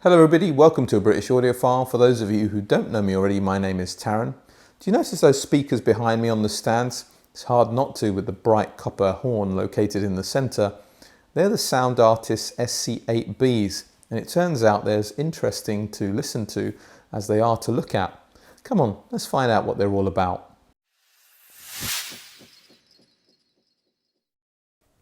Hello everybody, welcome to a British Audiophile. For those of you who don't know me already, my name is Taryn. Do you notice those speakers behind me on the stands? It's hard not to with the bright copper horn located in the centre. They're the Sound Artist SC8Bs, and it turns out they're as interesting to listen to as they are to look at. Come on, let's find out what they're all about.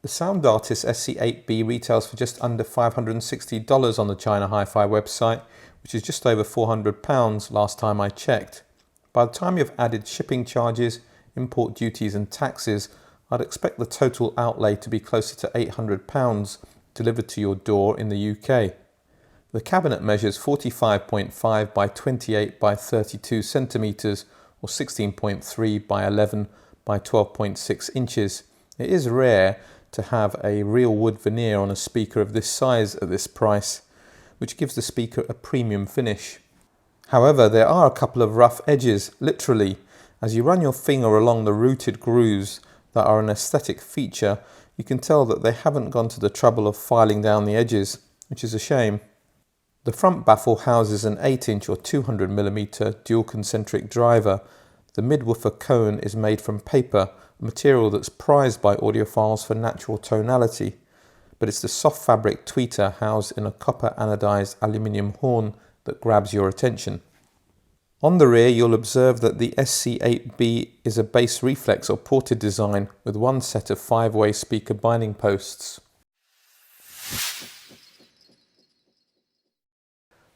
The Sound Artist SC8B retails for just under $560 on the China Hifi website, which is just over £400 last time I checked. By the time you've added shipping charges, import duties and taxes, I'd expect the total outlay to be closer to £800 delivered to your door in the UK. The cabinet measures 45.5 by 28 by 32 centimetres or 16.3 by 11 by 12.6 inches. It is rare to have a real wood veneer on a speaker of this size at this price, which gives the speaker a premium finish. However, there are a couple of rough edges, literally. As you run your finger along the rooted grooves that are an aesthetic feature, you can tell that they haven't gone to the trouble of filing down the edges, which is a shame. The front baffle houses an 8-inch or 200mm dual concentric driver. The mid-woofer cone is made from paper, a material that's prized by audiophiles for natural tonality, but it's the soft fabric tweeter housed in a copper anodized aluminium horn that grabs your attention. On the rear, you'll observe that the SC8B is a bass reflex or ported design with one set of 5-way speaker binding posts.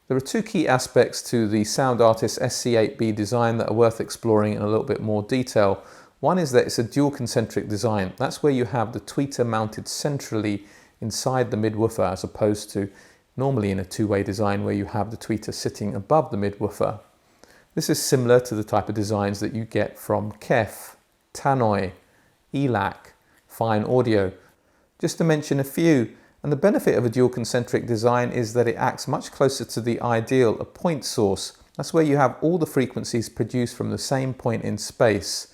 There are two key aspects to the Sound Artist SC8B design that are worth exploring in a little bit more detail. One is that it's a dual concentric design. That's where you have the tweeter mounted centrally inside the mid-woofer, as opposed to normally in a two-way design where you have the tweeter sitting above the mid-woofer. This is similar to the type of designs that you get from Kef, Tannoy, ELAC, Fine Audio, just to mention a few. And the benefit of a dual concentric design is that it acts much closer to the ideal, a point source. That's where you have all the frequencies produced from the same point in space.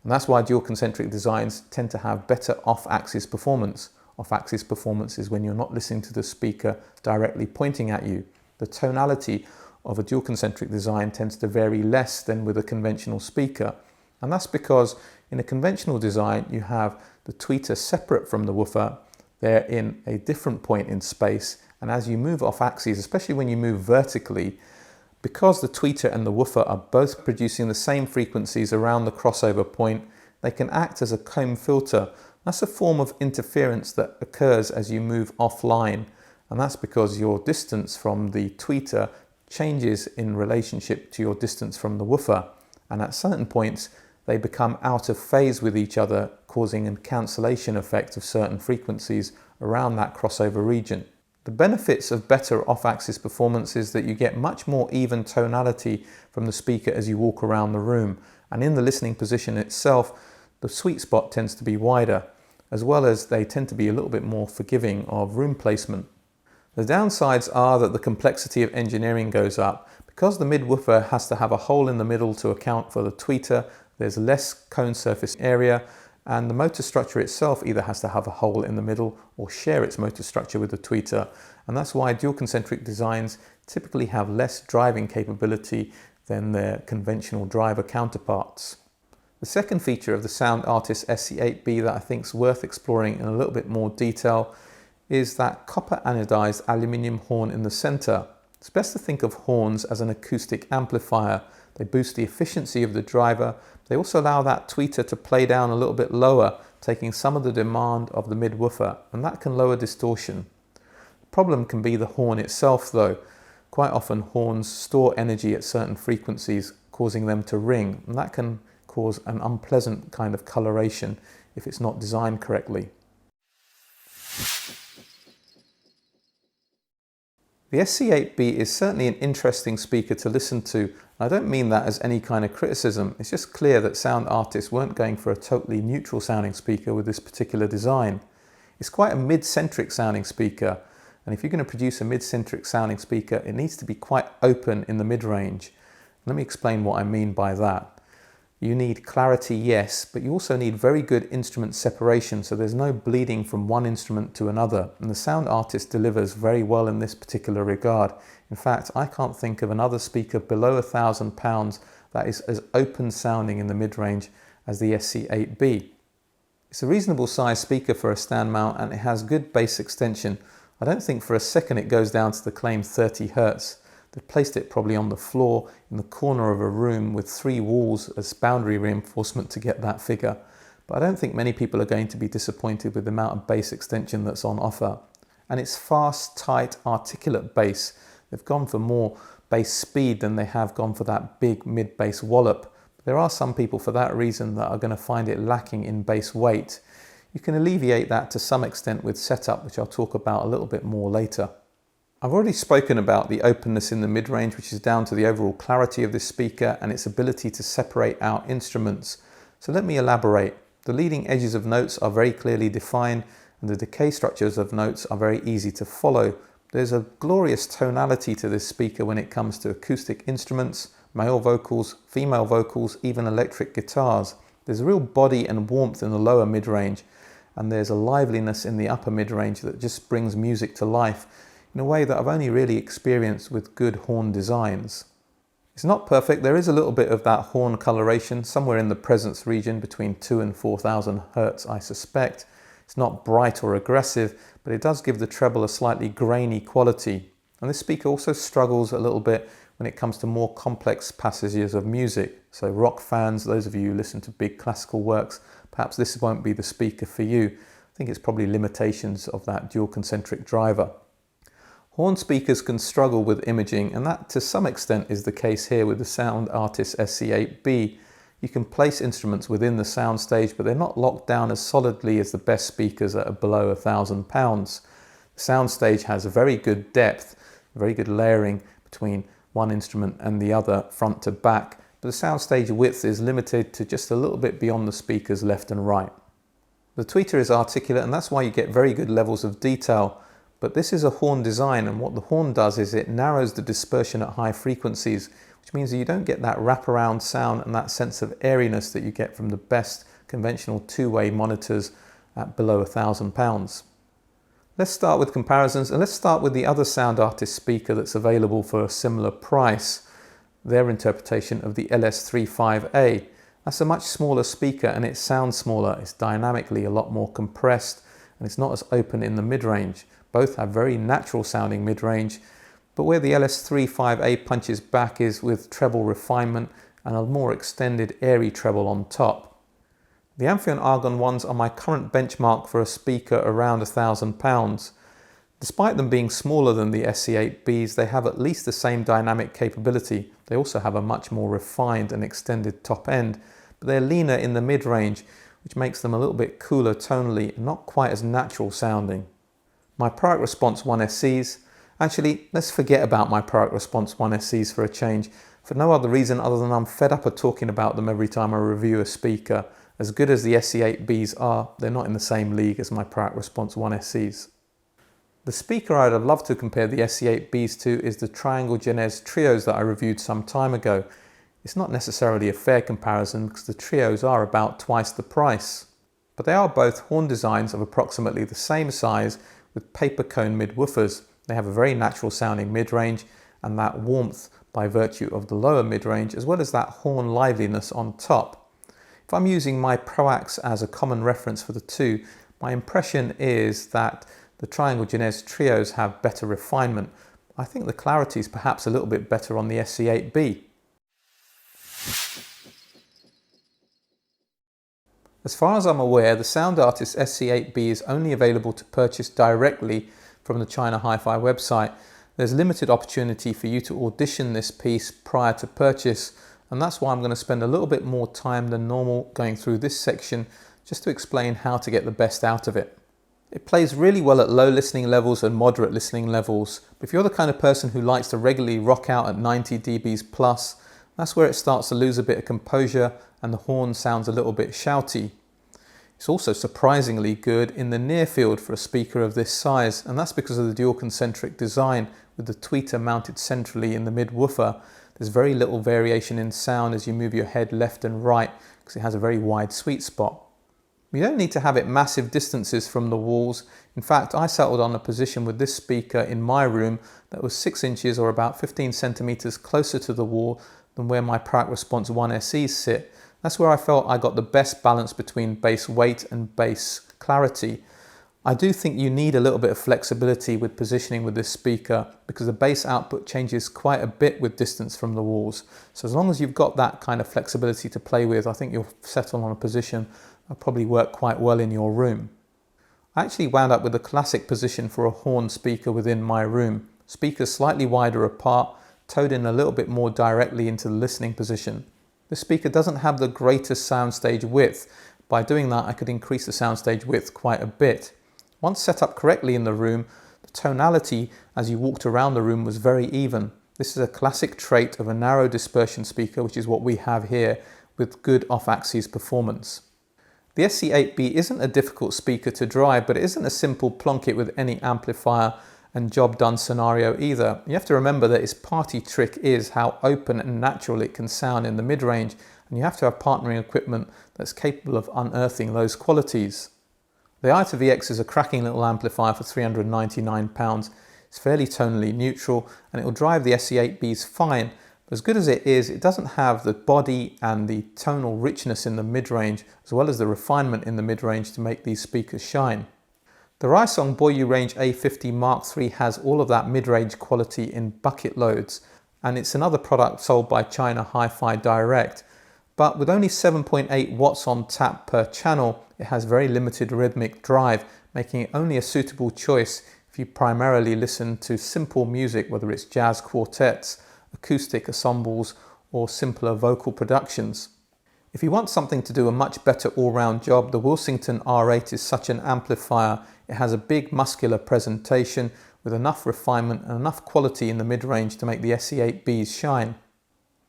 And that's why dual concentric designs tend to have better off-axis performance. Off-axis performance is when you're not listening to the speaker directly pointing at you. The tonality of a dual concentric design tends to vary less than with a conventional speaker. And that's because in a conventional design, you have the tweeter separate from the woofer. They're in a different point in space. And as you move off-axis, especially when you move vertically, because the tweeter and the woofer are both producing the same frequencies around the crossover point, they can act as a comb filter. That's a form of interference that occurs as you move offline, and that's because your distance from the tweeter changes in relationship to your distance from the woofer, and at certain points they become out of phase with each other, causing a cancellation effect of certain frequencies around that crossover region. The benefits of better off-axis performance is that you get much more even tonality from the speaker as you walk around the room, and in the listening position itself, the sweet spot tends to be wider, as well as they tend to be a little bit more forgiving of room placement. The downsides are that the complexity of engineering goes up. Because the mid-woofer has to have a hole in the middle to account for the tweeter, there's less cone surface area, and the motor structure itself either has to have a hole in the middle or share its motor structure with the tweeter. And that's why dual concentric designs typically have less driving capability than their conventional driver counterparts. The second feature of the Sound Artist SC8B that I think is worth exploring in a little bit more detail is that copper anodized aluminium horn in the center. It's best to think of horns as an acoustic amplifier. They boost the efficiency of the driver. They also allow that tweeter to play down a little bit lower, taking some of the demand of the mid-woofer, and that can lower distortion. The problem can be the horn itself though. Quite often horns store energy at certain frequencies, causing them to ring, and that can cause an unpleasant kind of coloration if it's not designed correctly. The SC8B is certainly an interesting speaker to listen to. I don't mean that as any kind of criticism. It's just clear that sound artists weren't going for a totally neutral sounding speaker with this particular design. It's quite a mid-centric sounding speaker, and if you're going to produce a mid-centric sounding speaker, it needs to be quite open in the mid-range. Let me explain what I mean by that. You need clarity, yes, but you also need very good instrument separation so there's no bleeding from one instrument to another, and the Sound Artist delivers very well in this particular regard. In fact, I can't think of another speaker below £1,000 that is as open sounding in the mid-range as the SC8B. It's a reasonable size speaker for a stand mount and it has good bass extension. I don't think for a second it goes down to the claimed 30 Hz. They've placed it probably on the floor in the corner of a room with 3 walls as boundary reinforcement to get that figure. But I don't think many people are going to be disappointed with the amount of bass extension that's on offer. And it's fast, tight, articulate bass. They've gone for more bass speed than they have gone for that big mid-bass wallop. There are some people for that reason that are going to find it lacking in bass weight. You can alleviate that to some extent with setup, which I'll talk about a little bit more later. I've already spoken about the openness in the mid-range, which is down to the overall clarity of this speaker and its ability to separate out instruments. So let me elaborate. The leading edges of notes are very clearly defined and the decay structures of notes are very easy to follow. There's a glorious tonality to this speaker when it comes to acoustic instruments, male vocals, female vocals, even electric guitars. There's a real body and warmth in the lower mid-range, and there's a liveliness in the upper mid-range that just brings music to life in a way that I've only really experienced with good horn designs. It's not perfect, there is a little bit of that horn coloration somewhere in the presence region between 2,000 and 4,000 Hz, I suspect. It's not bright or aggressive, but it does give the treble a slightly grainy quality. And this speaker also struggles a little bit when it comes to more complex passages of music. So rock fans, those of you who listen to big classical works, perhaps this won't be the speaker for you. I think it's probably limitations of that dual concentric driver. Horn speakers can struggle with imaging, and that to some extent is the case here with the Sound Artist SC8B. You can place instruments within the soundstage, but they're not locked down as solidly as the best speakers that are below £1,000. The soundstage has a very good depth, very good layering between one instrument and the other, front to back, but the soundstage width is limited to just a little bit beyond the speakers left and right. The tweeter is articulate, and that's why you get very good levels of detail, but this is a horn design, and what the horn does is it narrows the dispersion at high frequencies, which means that you don't get that wraparound sound and that sense of airiness that you get from the best conventional two-way monitors at below £1,000. Let's start with comparisons, and let's start with the other Sound Artist speaker that's available for a similar price, their interpretation of the LS35A. That's a much smaller speaker and it sounds smaller, it's dynamically a lot more compressed and it's not as open in the mid-range. Both have very natural sounding mid-range, but where the LS35A punches back is with treble refinement and a more extended airy treble on top. The Amphion Argon ones are my current benchmark for a speaker around £1,000. Despite them being smaller than the SC8Bs, they have at least the same dynamic capability. They also have a much more refined and extended top end, but they're leaner in the mid-range, which makes them a little bit cooler tonally and not quite as natural sounding. My Product Response 1SCs, actually let's forget about my Product Response 1SCs for a change, for no other reason other than I'm fed up of talking about them every time I review a speaker. As good as the SC8Bs are, they're not in the same league as my Product Response 1SCs. The speaker I'd have loved to compare the SC8Bs to is the Triangle Genèse Trios that I reviewed some time ago. It's not necessarily a fair comparison because the Trios are about twice the price. But they are both horn designs of approximately the same size with paper cone mid-woofers. They have a very natural sounding mid-range and that warmth by virtue of the lower mid-range, as well as that horn liveliness on top. If I'm using my Proax as a common reference for the two, my impression is that the Triangle Genèse Trios have better refinement. I think the clarity is perhaps a little bit better on the SC8B. As far as I'm aware, the Sound Artist SC8B is only available to purchase directly from the China Hifi website. There's limited opportunity for you to audition this piece prior to purchase, and that's why I'm going to spend a little bit more time than normal going through this section just to explain how to get the best out of it. It plays really well at low listening levels and moderate listening levels, but if you're the kind of person who likes to regularly rock out at 90 dBs plus, that's where it starts to lose a bit of composure and the horn sounds a little bit shouty. It's also surprisingly good in the near field for a speaker of this size, and that's because of the dual concentric design with the tweeter mounted centrally in the mid-woofer. There's very little variation in sound as you move your head left and right because it has a very wide sweet spot. You don't need to have it massive distances from the walls. In fact, I settled on a position with this speaker in my room that was 6 inches or about 15 centimeters closer to the wall than where my Product Response 1 SEs sit. That's where I felt I got the best balance between bass weight and bass clarity. I do think you need a little bit of flexibility with positioning with this speaker because the bass output changes quite a bit with distance from the walls. So as long as you've got that kind of flexibility to play with, I think you'll settle on a position that'll probably work quite well in your room. I actually wound up with a classic position for a horn speaker within my room. Speakers slightly wider apart, towed in a little bit more directly into the listening position. This speaker doesn't have the greatest soundstage width. By doing that, I could increase the soundstage width quite a bit. Once set up correctly in the room, the tonality as you walked around the room was very even. This is a classic trait of a narrow dispersion speaker, which is what we have here, with good off-axis performance. The SC8B isn't a difficult speaker to drive, but it isn't a simple plonk it with any amplifier and job done scenario either. You have to remember that its party trick is how open and natural it can sound in the mid-range, and you have to have partnering equipment that's capable of unearthing those qualities. The I to VX is a cracking little amplifier for £399. It's fairly tonally neutral and it will drive the SC8Bs fine, but as good as it is, it doesn't have the body and the tonal richness in the mid-range as well as the refinement in the mid-range to make these speakers shine. The Rysong Boyu Range A50 Mark III has all of that mid-range quality in bucket loads, and it's another product sold by China Hifi direct. But with only 7.8 watts on tap per channel, it has very limited rhythmic drive, making it only a suitable choice if you primarily listen to simple music, whether it's jazz quartets, acoustic ensembles, or simpler vocal productions. If you want something to do a much better all-round job, the Wilsington R8 is such an amplifier. It has a big muscular presentation with enough refinement and enough quality in the mid-range to make the SC8Bs shine.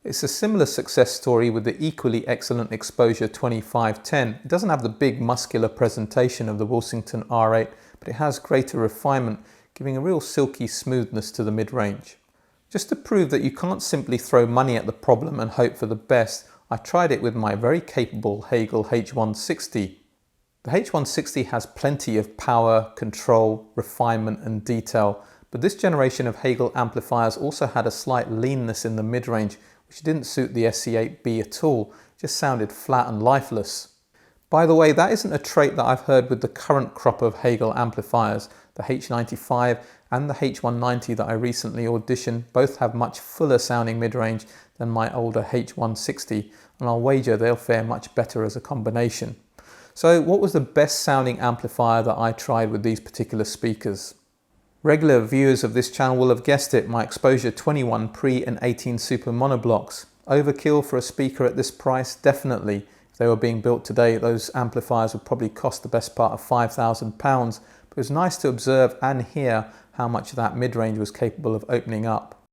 It's a similar success story with the equally excellent Exposure 2510. It doesn't have the big muscular presentation of the Wilsington R8, but it has greater refinement, giving a real silky smoothness to the mid-range. Just to prove that you can't simply throw money at the problem and hope for the best, I tried it with my very capable Hagel H160. The H160 has plenty of power, control, refinement and detail, but this generation of Hagel amplifiers also had a slight leanness in the mid-range, which didn't suit the SC8B at all, just sounded flat and lifeless. By the way, that isn't a trait that I've heard with the current crop of Hagel amplifiers. The H95 and the H190 that I recently auditioned both have much fuller sounding mid-range than my older H160, and I'll wager they'll fare much better as a combination. So what was the best sounding amplifier that I tried with these particular speakers? Regular viewers of this channel will have guessed it, my Exposure 21 Pre and 18 Super monoblocks. Overkill for a speaker at this price? Definitely. If they were being built today, those amplifiers would probably cost the best part of £5,000, but it was nice to observe and hear how much that mid-range was capable of opening up.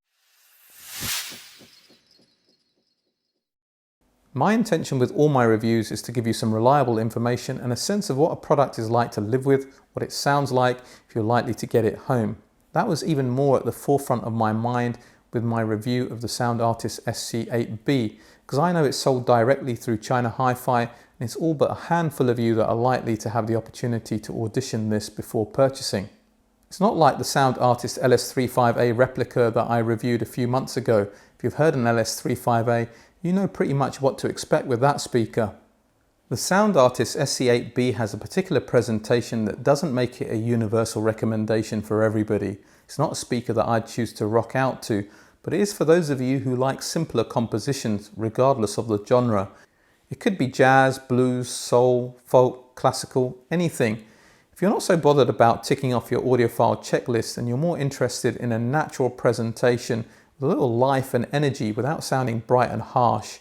My intention with all my reviews is to give you some reliable information and a sense of what a product is like to live with, what it sounds like if you're likely to get it home. That was even more at the forefront of my mind with my review of the Sound Artist SC8B, because I know it's sold directly through China Hifi, and it's all but a handful of you that are likely to have the opportunity to audition this before purchasing. It's not like the Sound Artist LS35A replica that I reviewed a few months ago. If you've heard an LS35A, you know pretty much what to expect with that speaker. The Sound Artist SC8B has a particular presentation that doesn't make it a universal recommendation for everybody. It's not a speaker that I'd choose to rock out to, but it is for those of you who like simpler compositions regardless of the genre. It could be jazz, blues, soul, folk, classical, anything. If you're not so bothered about ticking off your audiophile checklist and you're more interested in a natural presentation with a little life and energy without sounding bright and harsh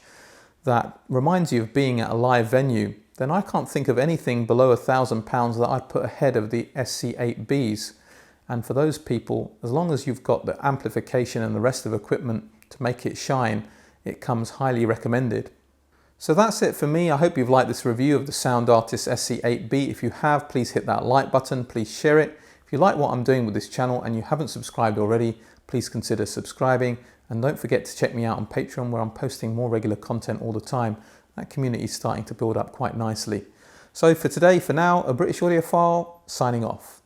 that reminds you of being at a live venue, then I can't think of anything below £1,000 that I'd put ahead of the SC8Bs. And for those people, as long as you've got the amplification and the rest of equipment to make it shine, it comes highly recommended. So that's it for me. I hope you've liked this review of the Sound Artist SC8B. If you have, please hit that like button, please share it. If you like what I'm doing with this channel and you haven't subscribed already, please consider subscribing, And don't forget to check me out on Patreon, where I'm posting more regular content all the time. That community is starting to build up quite nicely. So for today, for now, a British audiophile signing off.